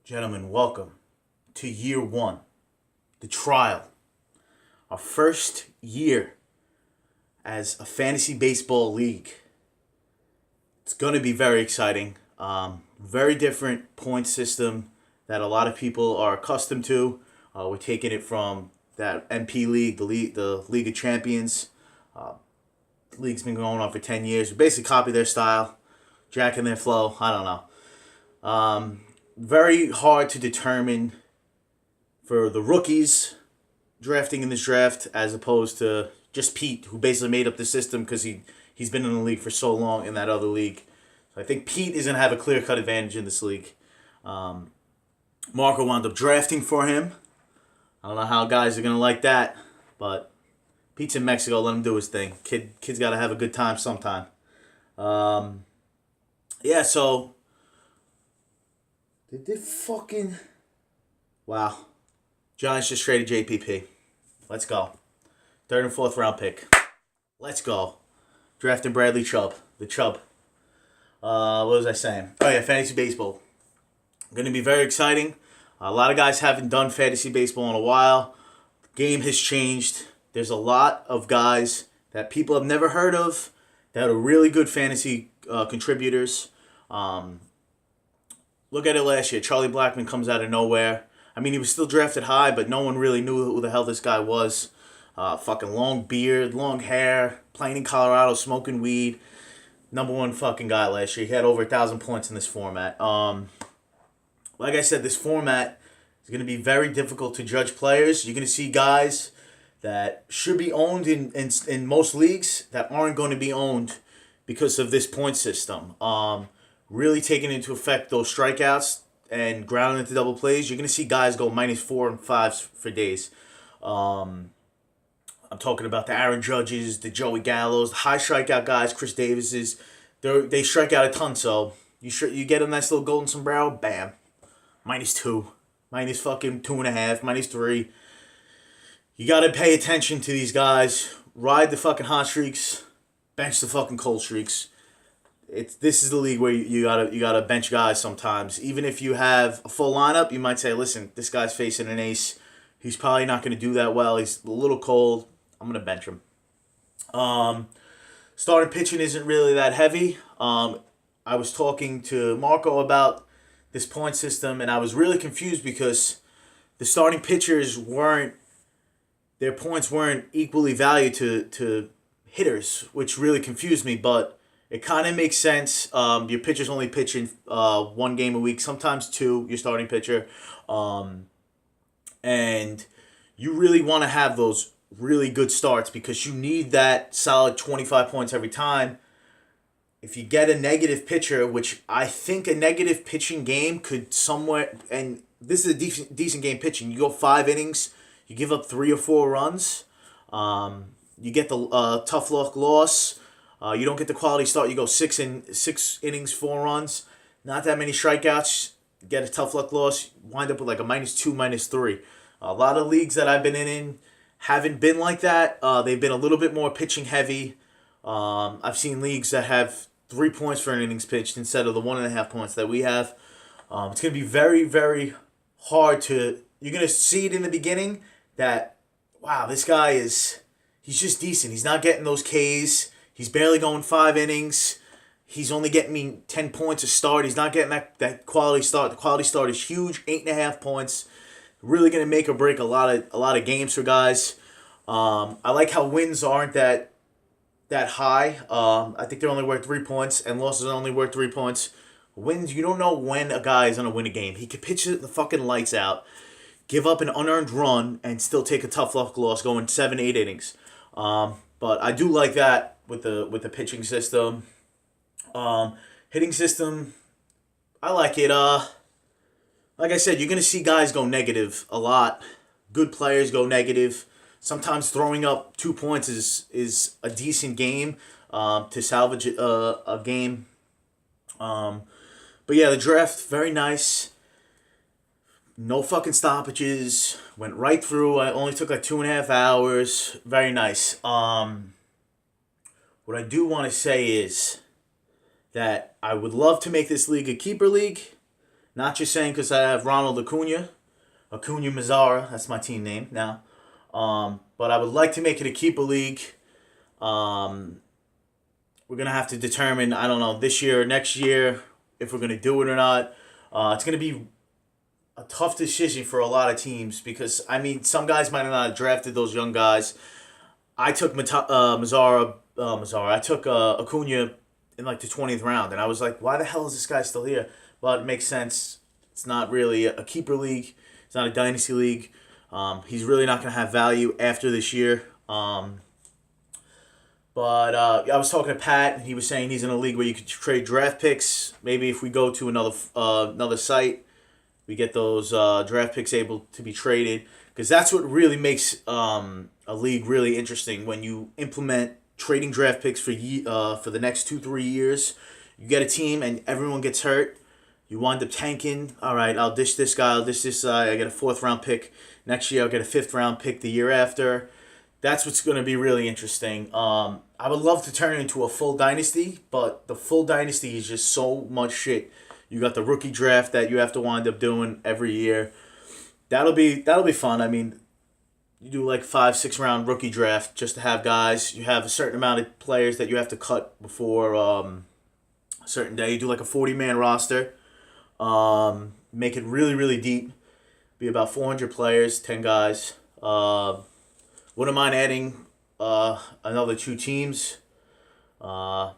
Gentlemen, welcome to year one, the trial. Our first year as a fantasy baseball league. It's going to be very exciting. Very different point system that a lot of people are accustomed to. We're taking it from that MP league, the League of Champions. The league's been going on for 10 years. We basically copy their style, jacking their flow. I don't know. Very hard to determine for the rookies drafting in this draft as opposed to just Pete, who basically made up the system because he's been in the league for so long in that other league. So I think Pete is going to have a clear-cut advantage in this league. Marco wound up drafting for him. I don't know how guys are going to like that, but Pete's in Mexico. Let him do his thing. Kid's got to have a good time sometime. So... Did they fucking... Wow. Giants just traded JPP. Let's go. Third and fourth round pick. Let's go. Drafting Bradley Chubb. The Chubb. What was I saying? Oh yeah, fantasy baseball. Going to be very exciting. A lot of guys haven't done fantasy baseball in a while. The game has changed. There's a lot of guys that people have never heard of that are really good fantasy contributors. Look at it last year. Charlie Blackmon comes out of nowhere. I mean, he was still drafted high, but no one really knew who the hell this guy was. Fucking long beard, long hair, playing in Colorado, smoking weed. Number one fucking guy last year. He had over 1,000 points in this format. Like I said, this format is going to be very difficult to judge players. You're going to see guys that should be owned in most leagues that aren't going to be owned because of this point system. Really taking into effect those strikeouts and grounding into double plays, you're going to see guys go -4 and 5s for days. I'm talking about the Aaron Judges, the Joey Gallos, the high strikeout guys, Chris Davises. They strike out a ton, so you get a nice little golden sombrero, bam. -2, minus fucking 2.5, -3. You got to pay attention to these guys. Ride the fucking hot streaks, bench the fucking cold streaks. This is the league where you gotta bench guys sometimes. Even if you have a full lineup, you might say, listen, this guy's facing an ace. He's probably not going to do that well. He's a little cold. I'm going to bench him. Starting pitching isn't really that heavy. I was talking to Marco about this point system, and I was really confused because the starting pitchers their points weren't equally valued to hitters, which really confused me, but it kind of makes sense. Your pitcher's only pitching 1 game a week, sometimes 2, your starting pitcher. And you really want to have those really good starts because you need that solid 25 points every time. If you get a negative pitcher, which I think a negative pitching game could somewhere, and this is a decent game pitching. You go 5 innings, you give up 3 or 4 runs. You get the tough luck loss. You don't get the quality start. You go 6 innings, 4 runs. Not that many strikeouts. Get a tough luck loss. Wind up with like a -2, -3. A lot of leagues that I've been in haven't been like that. They've been a little bit more pitching heavy. I've seen leagues that have 3 points for an innings pitched instead of the 1.5 points that we have. It's going to be very, very hard to... You're going to see it in the beginning that, wow, this guy he's just decent. He's not getting those Ks. He's barely going 5 innings. He's only getting me 10 points a start. He's not getting that quality start. The quality start is huge, 8.5 points. Really going to make or break a lot of games for guys. I like how wins aren't that high. I think they're only worth 3 points, and losses are only worth 3 points. Wins, you don't know when a guy is going to win a game. He could pitch the fucking lights out, give up an unearned run, and still take a tough luck loss going 7, 8 innings. But I do like that with the pitching system. Hitting system, I like it. Like I said, you're going to see guys go negative a lot. Good players go negative. Sometimes throwing up 2 points is a decent game to salvage a game. But yeah, the draft, very nice. No fucking stoppages. Went right through. I only took like 2.5 hours. Very nice. What I do want to say is that I would love to make this league a keeper league. Not just saying because I have Ronald Acuna Mazzara. That's my team name now. But I would like to make it a keeper league. We're going to have to determine, I don't know, this year or next year if we're going to do it or not. It's going to be a tough decision for a lot of teams because, I mean, some guys might not have drafted those young guys. I took Mazzara. I took Acuna in like the 20th round, and I was like, why the hell is this guy still here? Well, it makes sense. It's not really a keeper league. It's not a dynasty league. He's really not going to have value after this year. But I was talking to Pat, and he was saying he's in a league where you could trade draft picks. Maybe if we go to another site, we get those draft picks able to be traded. Because that's what really makes a league really interesting. When you implement trading draft picks for the next 2-3 years, you get a team and everyone gets hurt. You wind up tanking. All right, I'll dish this guy. I'll dish this guy. I get a 4th round pick. Next year, I'll get a 5th round pick the year after. That's what's going to be really interesting. I would love to turn it into a full dynasty, but the full dynasty is just so much shit. You got the rookie draft that you have to wind up doing every year. That'll be fun. I mean, you do like 5-6 round rookie draft just to have guys. You have a certain amount of players that you have to cut before a certain day. You do like a 40-man roster. Make it really, really deep. Be about 400 players, 10 guys. Wouldn't mind adding another 2 teams. But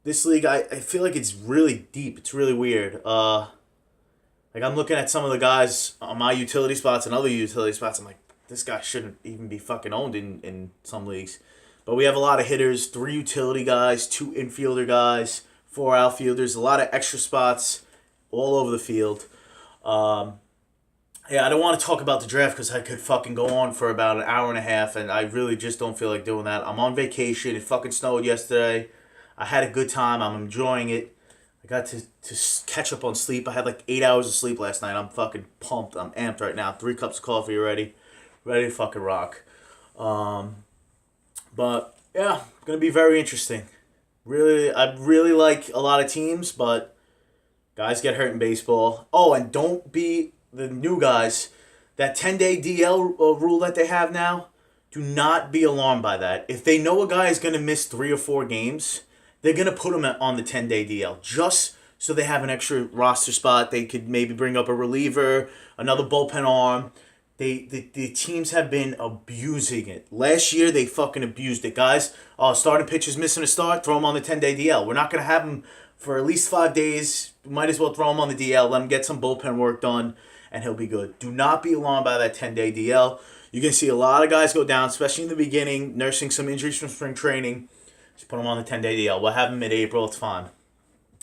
this league, I feel like it's really deep. It's really weird. Like, I'm looking at some of the guys on my utility spots and other utility spots. I'm like, this guy shouldn't even be fucking owned in some leagues. But we have a lot of hitters, 3 utility guys, 2 infielder guys, 4 outfielders, a lot of extra spots all over the field. Yeah, I don't want to talk about the draft because I could fucking go on for about an hour and a half, and I really just don't feel like doing that. I'm on vacation. It fucking snowed yesterday. I had a good time. I'm enjoying it. I got to catch up on sleep. I had like 8 hours of sleep last night. I'm fucking pumped. I'm amped right now. 3 cups of coffee already. Ready to fucking rock. But, yeah, going to be very interesting. I really like a lot of teams, but guys get hurt in baseball. Oh, and don't be the new guys. That 10-day DL rule that they have now, do not be alarmed by that. If they know a guy is going to miss 3 or 4 games, they're going to put him on the 10-day DL just so they have an extra roster spot. They could maybe bring up a reliever, another bullpen arm. The teams have been abusing it. Last year, they fucking abused it. Guys, starting pitchers missing a start, throw him on the 10-day DL. We're not going to have him for at least 5 days. We might as well throw him on the DL, let him get some bullpen work done, and he'll be good. Do not be alarmed by that 10-day DL. You're going to see a lot of guys go down, especially in the beginning, nursing some injuries from spring training. Just put them on the 10-day DL. We'll have them mid-April. It's fine.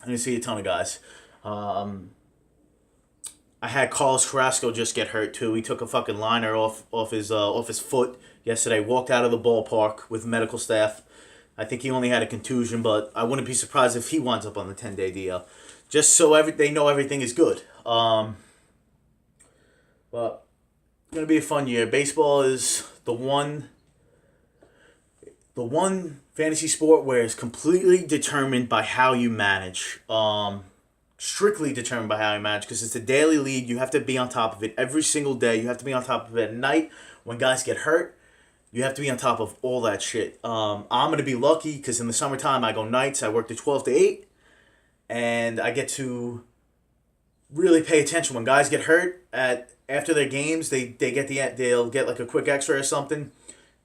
I'm going to see a ton of guys. I had Carlos Carrasco just get hurt too. He took a fucking liner off his foot yesterday. Walked out of the ballpark with medical staff. I think he only had a contusion, but I wouldn't be surprised if he winds up on the 10-day DL. Just so they know everything is good. But it's going to be a fun year. Baseball is the one fantasy sport where it's completely determined by how you manage. Strictly determined by how you manage because it's a daily league. You have to be on top of it every single day. You have to be on top of it at night. When guys get hurt, you have to be on top of all that shit. I'm going to be lucky because in the summertime I go nights. I work the 12 to 8. And I get to really pay attention. When guys get hurt after their games, they'll get like a quick x-ray or something.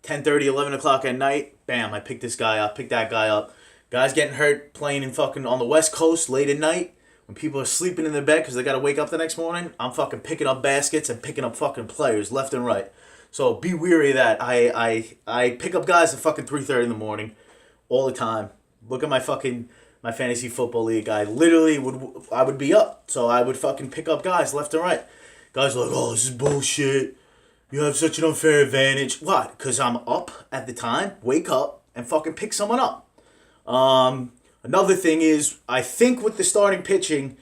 10:30, 11 o'clock at night, bam, I pick this guy up, pick that guy up. Guys getting hurt playing in fucking on the West Coast late at night when people are sleeping in their bed because they got to wake up the next morning. I'm fucking picking up baskets and picking up fucking players left and right. So be weary of that. I pick up guys at fucking 3:30 in the morning all the time. Look at my fantasy football league. I would be up. So I would fucking pick up guys left and right. Guys are like, oh, this is bullshit. You have such an unfair advantage. What? Because I'm up at the time, wake up, and fucking pick someone up. Another thing is, I think with the starting pitching,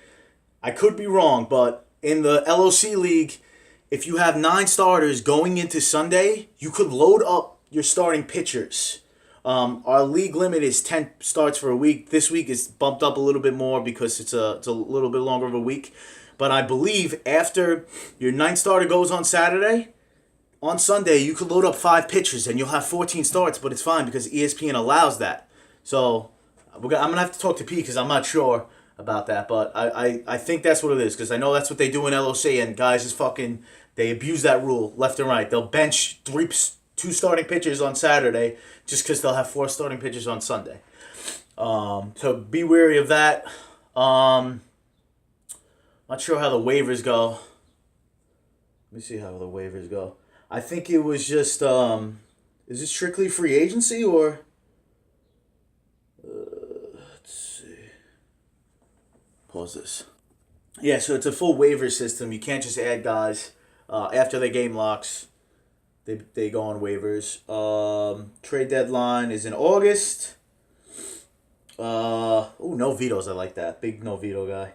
I could be wrong, but in the LOC league, if you have 9 starters going into Sunday, you could load up your starting pitchers. Our league limit is 10 starts for a week. This week is bumped up a little bit more because it's a little bit longer of a week. But I believe after your ninth starter goes on Saturday, on Sunday you could load up 5 pitchers and you'll have 14 starts, but it's fine because ESPN allows that. So I'm going to have to talk to Pete because I'm not sure about that, but I think that's what it is because I know that's what they do in LOC, and guys is fucking, they abuse that rule left and right. They'll bench 2 starting pitchers on Saturday just because they'll have 4 starting pitchers on Sunday. So be wary of that. Not sure how the waivers go. Let me see how the waivers go. I think it was just, is it strictly free agency or? Let's see. Pause this. Yeah, so it's a full waiver system. You can't just add guys after their game locks. They go on waivers. Trade deadline is in August. No vetoes. I like that. Big no veto guy.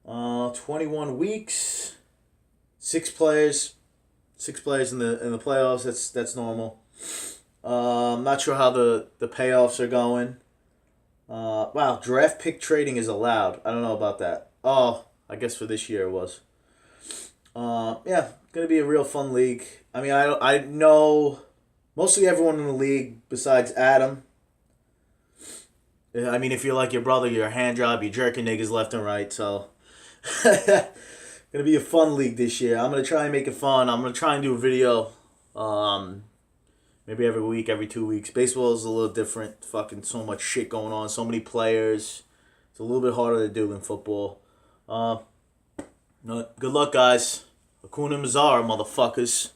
21 weeks. 6 players. 6 players in the playoffs. That's normal. I'm not sure how the payoffs are going. Wow, draft pick trading is allowed. I don't know about that. Oh, I guess for this year it was. Yeah, gonna be a real fun league. I mean, I know mostly everyone in the league besides Adam. I mean, if you're like your brother, you're a hand job, you're jerking niggas left and right. So, gonna be a fun league this year. I'm gonna try and make it fun. I'm gonna try and do a video, maybe every week, every 2 weeks. Baseball is a little different. Fucking so much shit going on, so many players. It's a little bit harder to do than football. No, good luck, guys. Hakuna Mazara, motherfuckers.